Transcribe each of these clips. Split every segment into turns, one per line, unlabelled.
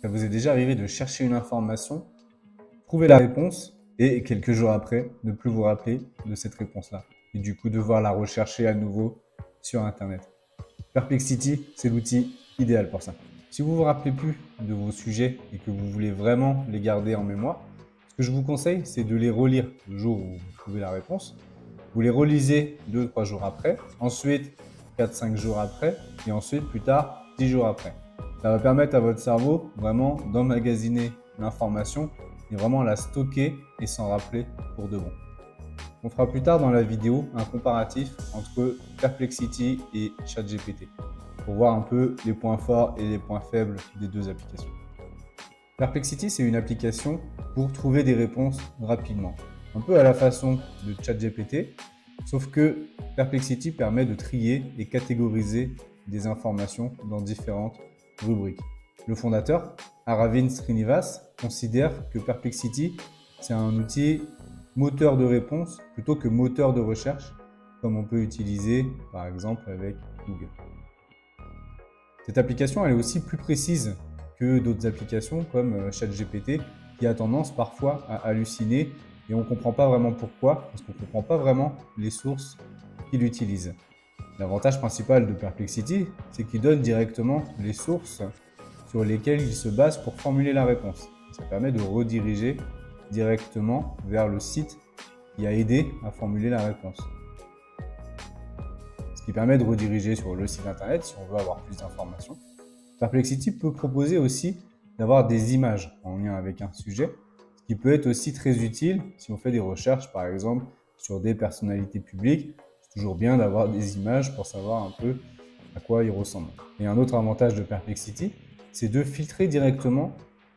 ça vous est déjà arrivé de chercher une information, trouver la réponse et quelques jours après, ne plus vous rappeler de cette réponse-là et du coup devoir la rechercher à nouveau sur Internet. Perplexity, c'est l'outil idéal pour ça. Si vous ne vous rappelez plus de vos sujets et que vous voulez vraiment les garder en mémoire, ce que je vous conseille, c'est de les relire le jour où vous trouvez la réponse. Vous les relisez 2-3 jours après, ensuite 4-5 jours après, et ensuite plus tard 10 jours après. Ça va permettre à votre cerveau vraiment d'emmagasiner l'information et vraiment la stocker et s'en rappeler pour de bon. On fera plus tard dans la vidéo un comparatif entre Perplexity et ChatGPT pour voir un peu les points forts et les points faibles des deux applications. Perplexity, c'est une application pour trouver des réponses rapidement, un peu à la façon de ChatGPT, sauf que Perplexity permet de trier et catégoriser des informations dans différentes rubriques. Le fondateur, Aravind Srinivas, considère que Perplexity, c'est un outil moteur de réponse plutôt que moteur de recherche, comme on peut utiliser par exemple avec Google. Cette application elle est aussi plus précise que d'autres applications comme ChatGPT qui a tendance parfois à halluciner et on ne comprend pas vraiment pourquoi, parce qu'on ne comprend pas vraiment les sources qu'il utilise. L'avantage principal de Perplexity, c'est qu'il donne directement les sources sur lesquelles il se base pour formuler la réponse. Ça permet de rediriger directement vers le site qui a aidé à formuler la réponse. Ce qui permet de rediriger sur le site internet si on veut avoir plus d'informations. Perplexity peut proposer aussi d'avoir des images en lien avec un sujet, ce qui peut être aussi très utile si on fait des recherches par exemple sur des personnalités publiques. C'est toujours bien d'avoir des images pour savoir un peu à quoi ils ressemblent. Et un autre avantage de Perplexity, c'est de filtrer directement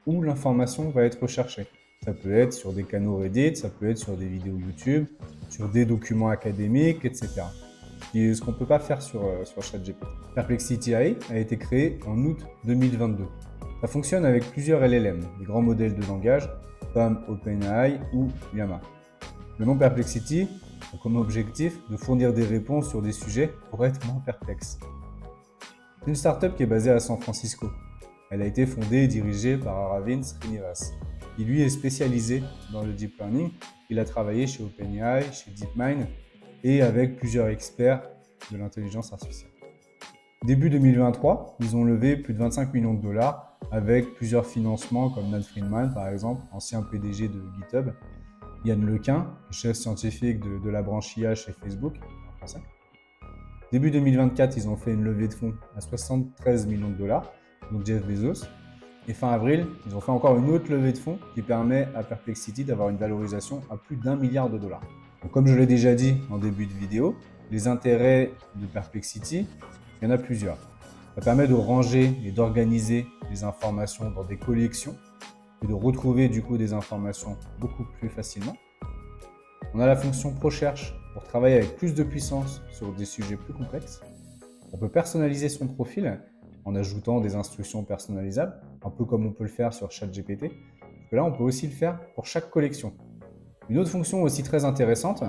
où l'information va être recherchée. Ça peut être sur des canaux Reddit, ça peut être sur des vidéos YouTube, sur des documents académiques, etc. Et ce qu'on ne peut pas faire sur ChatGPT. Perplexity AI a été créé en août 2022. Ça fonctionne avec plusieurs LLM, des grands modèles de langage comme OpenAI ou Llama. Le nom Perplexity a comme objectif de fournir des réponses sur des sujets pour être moins perplexes. C'est une startup qui est basée à San Francisco. Elle a été fondée et dirigée par Aravind Srinivas. Il lui est spécialisé dans le deep learning. Il a travaillé chez OpenAI, chez DeepMind et avec plusieurs experts de l'intelligence artificielle. Début 2023, ils ont levé plus de 25 millions de dollars avec plusieurs financements comme Nat Friedman par exemple, ancien PDG de GitHub, Yann Lequin, chef scientifique de la branche IA chez Facebook, en français. Début 2024, ils ont fait une levée de fonds à 73 millions de dollars, donc Jeff Bezos. Et fin avril, ils ont fait encore une autre levée de fonds qui permet à Perplexity d'avoir une valorisation à plus d'1 milliard de dollars. Donc, comme je l'ai déjà dit en début de vidéo, les intérêts de Perplexity, il y en a plusieurs. Ça permet de ranger et d'organiser les informations dans des collections et de retrouver du coup des informations beaucoup plus facilement. On a la fonction ProChearch pour travailler avec plus de puissance sur des sujets plus complexes. On peut personnaliser son profil en ajoutant des instructions personnalisables, un peu comme on peut le faire sur ChatGPT. Là, on peut aussi le faire pour chaque collection. Une autre fonction aussi très intéressante,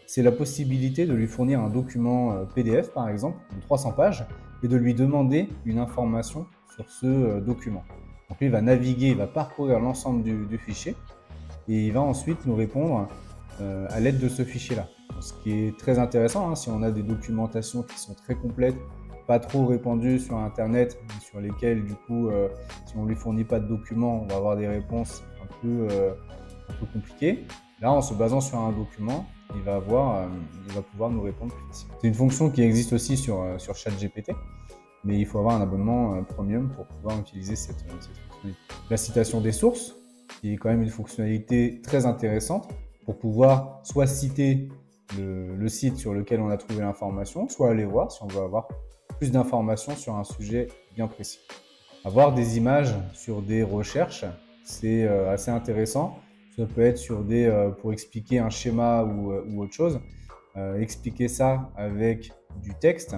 c'est la possibilité de lui fournir un document PDF, par exemple, de 300 pages, et de lui demander une information sur ce document. Donc lui, il va naviguer, il va parcourir l'ensemble du fichier, et il va ensuite nous répondre à l'aide de ce fichier-là. Ce qui est très intéressant, si on a des documentations qui sont très complètes, pas trop répandues sur Internet, sur lesquelles, du coup, si on ne lui fournit pas de documents, on va avoir des réponses un peu compliquées. Là, en se basant sur un document, il va pouvoir nous répondre plus facilement. C'est une fonction qui existe aussi sur ChatGPT, mais il faut avoir un abonnement premium pour pouvoir utiliser cette fonctionnalité. La citation des sources, qui est quand même une fonctionnalité très intéressante pour pouvoir soit citer le site sur lequel on a trouvé l'information, soit aller voir si on veut avoir plus d'informations sur un sujet bien précis. Avoir des images sur des recherches, c'est assez intéressant. Ça peut être sur pour expliquer un schéma ou autre chose. Expliquer ça avec du texte,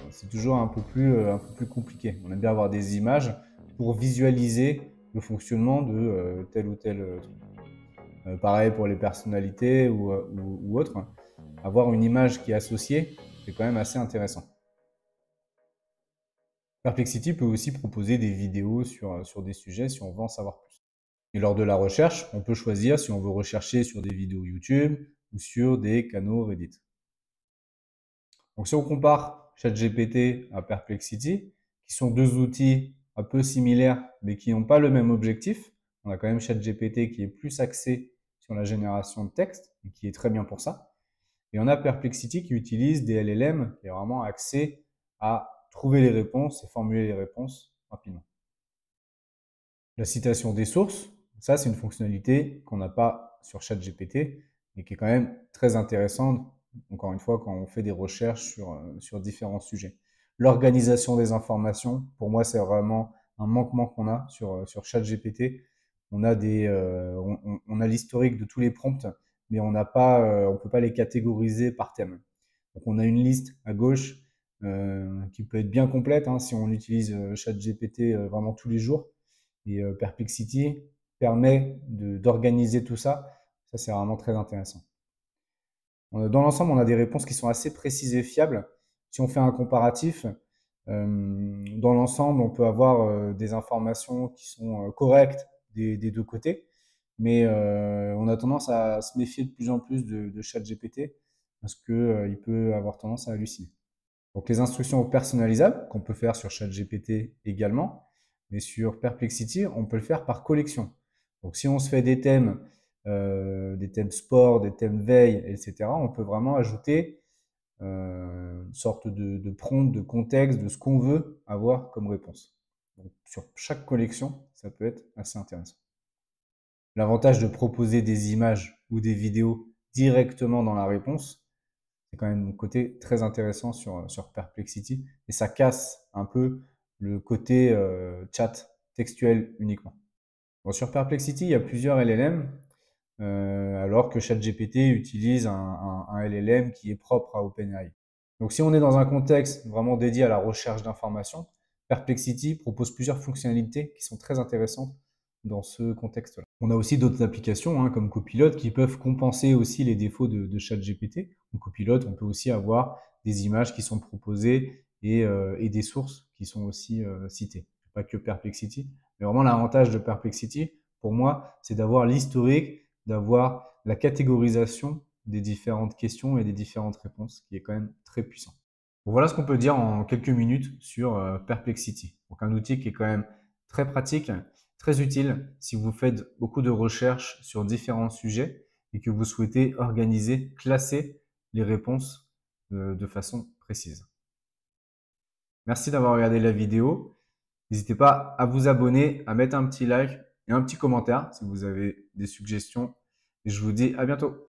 c'est toujours un peu plus compliqué. On aime bien avoir des images pour visualiser le fonctionnement de tel ou tel truc. Pareil pour les personnalités ou autres. Avoir une image qui est associée, c'est quand même assez intéressant. Perplexity peut aussi proposer des vidéos sur des sujets si on veut en savoir plus. Et lors de la recherche, on peut choisir si on veut rechercher sur des vidéos YouTube ou sur des canaux Reddit. Donc si on compare ChatGPT à Perplexity, qui sont deux outils un peu similaires mais qui n'ont pas le même objectif, on a quand même ChatGPT qui est plus axé sur la génération de texte et qui est très bien pour ça. Et on a Perplexity qui utilise des LLM qui est vraiment axé à trouver les réponses et formuler les réponses rapidement. La citation des sources, ça c'est une fonctionnalité qu'on n'a pas sur ChatGPT et qui est quand même très intéressante, encore une fois, quand on fait des recherches sur différents sujets. L'organisation des informations, pour moi, c'est vraiment un manquement qu'on a sur ChatGPT. On a on a l'historique de tous les prompts, mais on peut pas les catégoriser par thème. Donc on a une liste à gauche qui peut être bien complète hein, si on utilise ChatGPT vraiment tous les jours. Et Perplexity permet d'organiser tout ça. Ça, c'est vraiment très intéressant. Dans l'ensemble, on a des réponses qui sont assez précises et fiables. Si on fait un comparatif, dans l'ensemble, on peut avoir des informations qui sont correctes des deux côtés, mais on a tendance à se méfier de plus en plus de ChatGPT parce que il peut avoir tendance à halluciner. Donc les instructions personnalisables qu'on peut faire sur ChatGPT également, mais sur Perplexity, on peut le faire par collection. Donc si on se fait des thèmes sport, des thèmes veille, etc., on peut vraiment ajouter une sorte de prompt, de contexte, de ce qu'on veut avoir comme réponse. Donc, sur chaque collection, ça peut être assez intéressant. L'avantage de proposer des images ou des vidéos directement dans la réponse, c'est quand même un côté très intéressant sur Perplexity et ça casse un peu le côté chat textuel uniquement. Bon, sur Perplexity, il y a plusieurs LLM, alors que ChatGPT utilise un LLM qui est propre à OpenAI. Donc si on est dans un contexte vraiment dédié à la recherche d'informations, Perplexity propose plusieurs fonctionnalités qui sont très intéressantes dans ce contexte-là. On a aussi d'autres applications hein, comme Copilot qui peuvent compenser aussi les défauts de ChatGPT. En Copilot, on peut aussi avoir des images qui sont proposées et des sources qui sont aussi citées. Pas que Perplexity, mais vraiment l'avantage de Perplexity, pour moi, c'est d'avoir l'historique, d'avoir la catégorisation des différentes questions et des différentes réponses, qui est quand même très puissant. Bon, voilà ce qu'on peut dire en quelques minutes sur Perplexity. Donc un outil qui est quand même très pratique, très utile si vous faites beaucoup de recherches sur différents sujets et que vous souhaitez organiser, classer les réponses de façon précise. Merci d'avoir regardé la vidéo. N'hésitez pas à vous abonner, à mettre un petit like et un petit commentaire si vous avez des suggestions. Et je vous dis à bientôt.